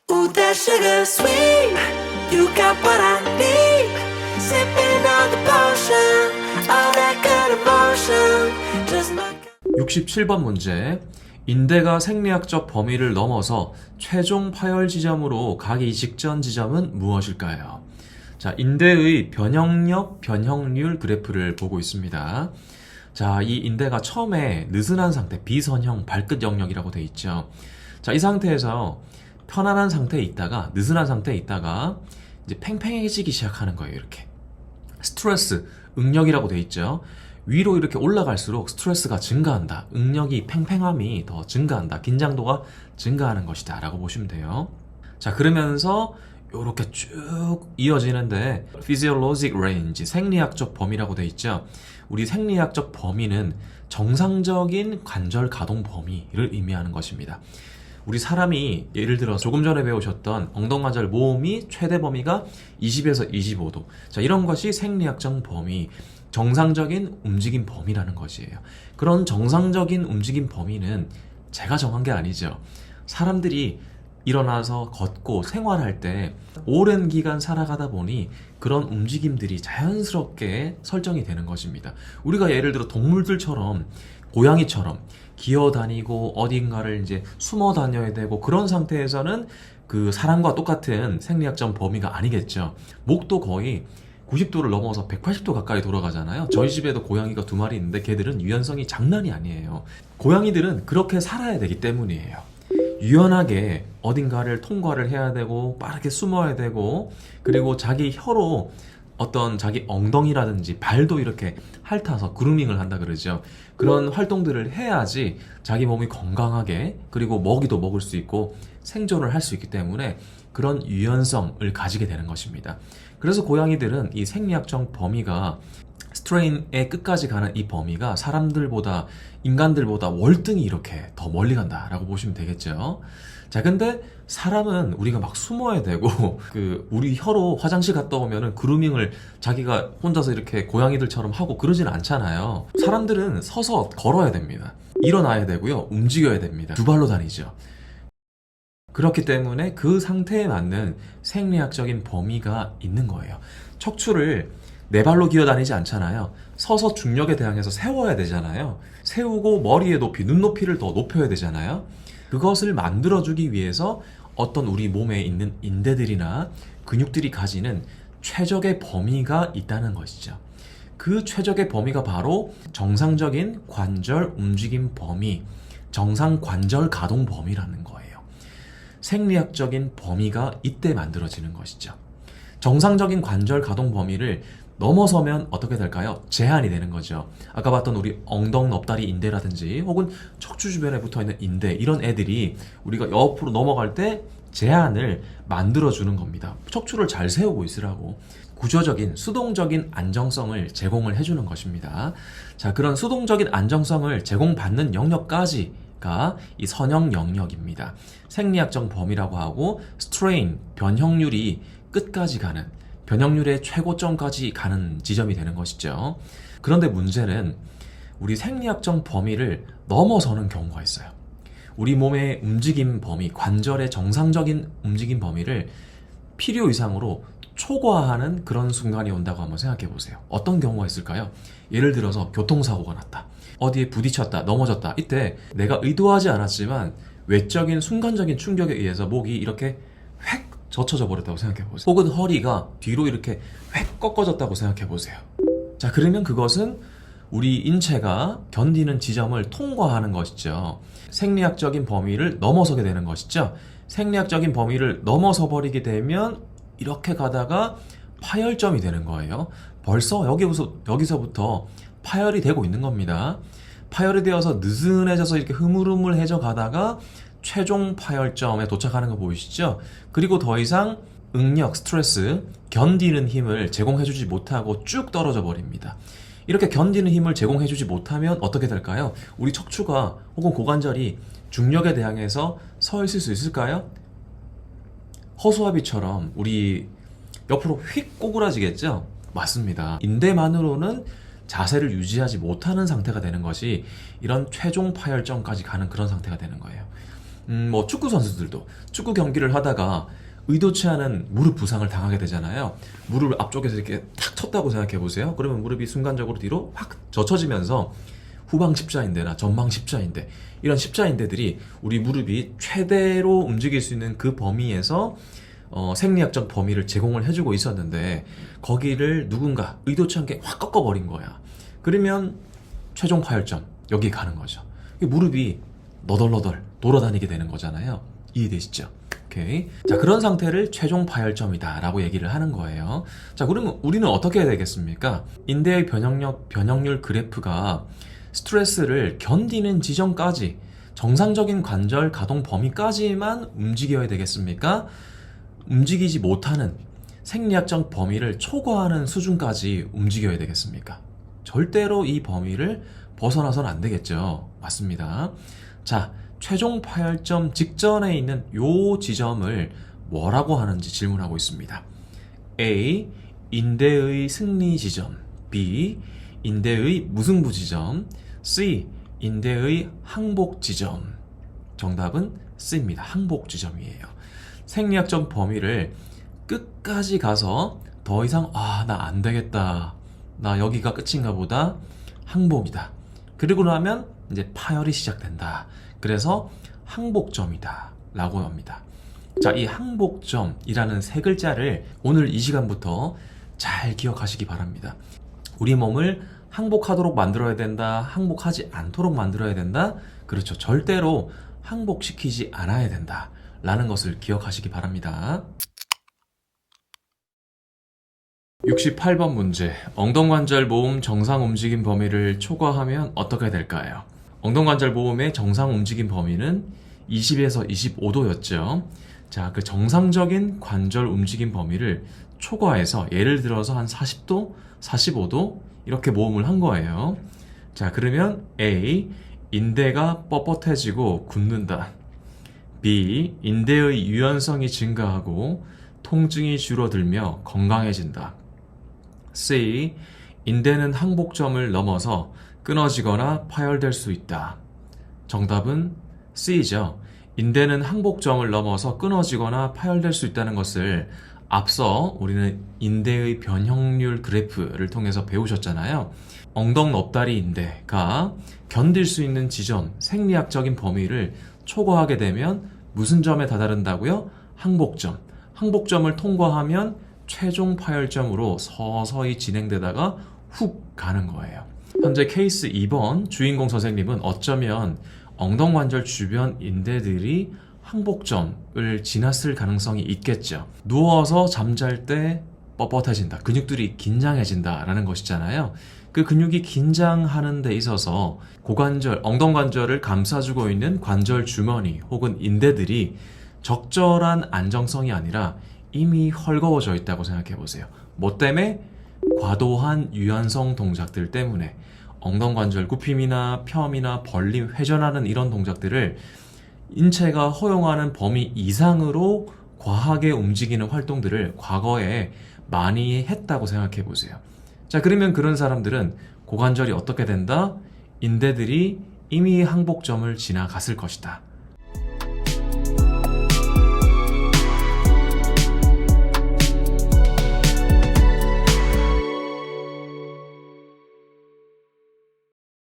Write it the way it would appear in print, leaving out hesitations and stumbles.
Ooh, that sugar sweet. You got what I need. Sipping on the potion. All that good emotion. Just my 67번 문제. 인대가 생리학적 범위를 넘어서 최종 파열 지점으로 가기 직전 지점은 무엇일까요? 자, 인대의 변형력, 변형률 그래프를 보고 있습니다. 자, 이 인대가 처음에 느슨한 상태, 비선형 발끝 영역이라고 되어 있죠. 자, 이 상태에서 편안한 상태에 있다가, 느슨한 상태에 있다가 이제 팽팽해지기 시작하는 거예요. 이렇게 스트레스, 응력이라고 되어 있죠. 위로 이렇게 올라갈수록 스트레스가 증가한다. 응력이, 팽팽함이 더 증가한다. 긴장도가 증가하는 것이다 라고 보시면 돼요. 자, 그러면서 이렇게 쭉 이어지는데 physiologic range, 생리학적 범위라고 되어 있죠. 우리 생리학적 범위는 정상적인 관절 가동 범위를 의미하는 것입니다. 우리 사람이 예를 들어 조금 전에 배우셨던 엉덩관절 모음이 최대 범위가 20에서 25도. 자, 이런 것이 생리학적 범위, 정상적인 움직임 범위라는 것이에요. 그런 정상적인 움직임 범위는 제가 정한 게 아니죠. 사람들이 일어나서 걷고 생활할 때 오랜 기간 살아가다 보니 그런 움직임들이 자연스럽게 설정이 되는 것입니다. 우리가 예를 들어 동물들처럼, 고양이처럼 기어다니고 어딘가를 이제 숨어 다녀야 되고 그런 상태에서는 그 사람과 똑같은 생리학적 범위가 아니겠죠. 목도 거의 90도를 넘어서 180도 가까이 돌아가잖아요. 저희 집에도 고양이가 2마리 있는데 걔들은 유연성이 장난이 아니에요. 고양이들은 그렇게 살아야 되기 때문이에요. 유연하게 어딘가를 통과를 해야 되고 빠르게 숨어야 되고, 그리고 자기 혀로 어떤 자기 엉덩이라든지 발도 이렇게 핥아서 그루밍을 한다 그러죠. 그런 활동들을 해야지 자기 몸이 건강하게, 그리고 먹이도 먹을 수 있고 생존을 할 수 있기 때문에 그런 유연성을 가지게 되는 것입니다. 그래서 고양이들은 이 생리학적 범위가, 스트레인의 끝까지 가는 이 범위가 사람들보다, 인간들보다 월등히 이렇게 더 멀리 간다라고 보시면 되겠죠. 자, 근데 사람은 우리가 막 숨어야 되고 우리 혀로 화장실 갔다 오면은 그루밍을 자기가 혼자서 이렇게 고양이들처럼 하고 그러진 않잖아요. 사람들은 서서 걸어야 됩니다. 일어나야 되고요, 움직여야 됩니다. 2발로 다니죠. 그렇기 때문에 그 상태에 맞는 생리학적인 범위가 있는 거예요. 척추를 4발로 기어다니지 않잖아요. 서서 중력에 대항해서 세워야 되잖아요. 세우고 머리의 높이, 눈높이를 더 높여야 되잖아요. 그것을 만들어주기 위해서 어떤 우리 몸에 있는 인대들이나 근육들이 가지는 최적의 범위가 있다는 것이죠. 그 최적의 범위가 바로 정상적인 관절 움직임 범위, 정상 관절 가동 범위라는 거예요. 생리학적인 범위가 이때 만들어지는 것이죠. 정상적인 관절 가동 범위를 넘어서면 어떻게 될까요? 제한이 되는 거죠. 아까 봤던 우리 엉덩 넙다리 인대라든지 혹은 척추 주변에 붙어있는 인대, 이런 애들이 우리가 옆으로 넘어갈 때 제한을 만들어주는 겁니다. 척추를 잘 세우고 있으라고. 구조적인, 수동적인 안정성을 제공을 해주는 것입니다. 자, 그런 수동적인 안정성을 제공받는 영역까지가 이 선형 영역입니다. 생리학적 범위라고 하고, 스트레인, 변형률이 끝까지 가는, 변형률의 최고점까지 가는 지점이 되는 것이죠. 그런데 문제는 우리 생리학적 범위를 넘어서는 경우가 있어요. 우리 몸의 움직임 범위, 관절의 정상적인 움직임 범위를 필요 이상으로 초과하는 그런 순간이 온다고 한번 생각해 보세요. 어떤 경우가 있을까요? 예를 들어서 교통사고가 났다. 어디에 부딪혔다, 넘어졌다. 이때 내가 의도하지 않았지만 외적인 순간적인 충격에 의해서 목이 이렇게 획 젖혀져 버렸다고 생각해 보세요. 혹은 허리가 뒤로 이렇게 획 꺾어졌다고 생각해 보세요. 자, 그러면 그것은 우리 인체가 견디는 지점을 통과하는 것이죠. 생리학적인 범위를 넘어서게 되는 것이죠. 생리학적인 범위를 넘어서 버리게 되면 이렇게 가다가 파열점이 되는 거예요. 벌써 여기서부터 파열이 되고 있는 겁니다. 파열이 되어서 느슨해져서 이렇게 흐물흐물해져 가다가 최종 파열점에 도착하는 거 보이시죠? 그리고 더 이상 응력, 스트레스, 견디는 힘을 제공해주지 못하고 쭉 떨어져 버립니다. 이렇게 견디는 힘을 제공해주지 못하면 어떻게 될까요? 우리 척추가 혹은 고관절이 중력에 대항해서 서 있을 수 있을까요? 허수아비처럼 우리 옆으로 휙 꼬꾸라지겠죠? 맞습니다. 인대만으로는 자세를 유지하지 못하는 상태가 되는 것이 이런 최종 파열점까지 가는 그런 상태가 되는 거예요. 뭐 축구 선수들도 축구 경기를 하다가 의도치 않은 무릎 부상을 당하게 되잖아요. 무릎을 앞쪽에서 이렇게 탁 쳤다고 생각해 보세요. 그러면 무릎이 순간적으로 뒤로 확 젖혀지면서 후방 십자인대나 전방 십자인대, 이런 십자인대들이 우리 무릎이 최대로 움직일 수 있는 그 범위에서 생리학적 범위를 제공을 해주고 있었는데 거기를 누군가 의도치 않게 확 꺾어버린 거야. 그러면 최종 파열점 여기 가는 거죠. 무릎이 너덜너덜 돌아다니게 되는 거잖아요. 이해되시죠? 오케이. 자, 그런 상태를 최종 파열점이다 라고 얘기를 하는 거예요. 자, 그러면 우리는 어떻게 해야 되겠습니까? 인대의 변형률 그래프가 스트레스를 견디는 지점까지, 정상적인 관절 가동 범위까지만 움직여야 되겠습니까? 움직이지 못하는 생리학적 범위를 초과하는 수준까지 움직여야 되겠습니까? 절대로 이 범위를 벗어나서는 안 되겠죠. 맞습니다. 자, 최종 파열점 직전에 있는 요 지점을 뭐라고 하는지 질문하고 있습니다. A. 인대의 승리 지점. B. 인대의 무승부 지점. C. 인대의 항복 지점. 정답은 C입니다. 항복 지점이에요. 생리학적 범위를 끝까지 가서 더 이상 나 안 되겠다, 나 여기가 끝인가 보다, 항복이다. 그리고 나면 이제 파열이 시작된다. 그래서 항복점이다 라고 합니다. 자, 이 항복점이라는 세 글자를 오늘 이 시간부터 잘 기억하시기 바랍니다. 우리 몸을 항복하도록 만들어야 된다, 항복하지 않도록 만들어야 된다. 그렇죠. 절대로 항복시키지 않아야 된다 라는 것을 기억하시기 바랍니다. 68번 문제. 엉덩관절 모음 정상 움직임 범위를 초과하면 어떻게 될까요? 엉덩관절 모음의 정상 움직임 범위는 20에서 25도였죠. 자, 그 정상적인 관절 움직임 범위를 초과해서 예를 들어서 한 40도, 45도 이렇게 모음을 한 거예요. 자, 그러면 A. 인대가 뻣뻣해지고 굳는다. B. 인대의 유연성이 증가하고 통증이 줄어들며 건강해진다. C. 인대는 항복점을 넘어서 끊어지거나 파열될 수 있다. 정답은 C죠. 인대는 항복점을 넘어서 끊어지거나 파열될 수 있다는 것을 앞서 우리는 인대의 변형률 그래프를 통해서 배우셨잖아요. 엉덩 넙다리 인대가 견딜 수 있는 지점, 생리학적인 범위를 초과하게 되면 무슨 점에 다다른다고요? 항복점. 항복점을 통과하면 최종 파열점으로 서서히 진행되다가 훅 가는 거예요. 현재 케이스 2번 주인공 선생님은 어쩌면 엉덩관절 주변 인대들이 항복점을 지났을 가능성이 있겠죠. 누워서 잠잘 때 뻣뻣해진다, 근육들이 긴장해진다 라는 것이잖아요. 그 근육이 긴장하는 데 있어서 고관절, 엉덩관절을 감싸주고 있는 관절 주머니 혹은 인대들이 적절한 안정성이 아니라 이미 헐거워져 있다고 생각해 보세요. 뭐 때문에? 과도한 유연성 동작들 때문에. 엉덩관절 굽힘이나 펴이나 벌림, 회전하는 이런 동작들을 인체가 허용하는 범위 이상으로 과하게 움직이는 활동들을 과거에 많이 했다고 생각해 보세요. 자, 그러면 그런 사람들은 고관절이 어떻게 된다? 인대들이 이미 항복점을 지나갔을 것이다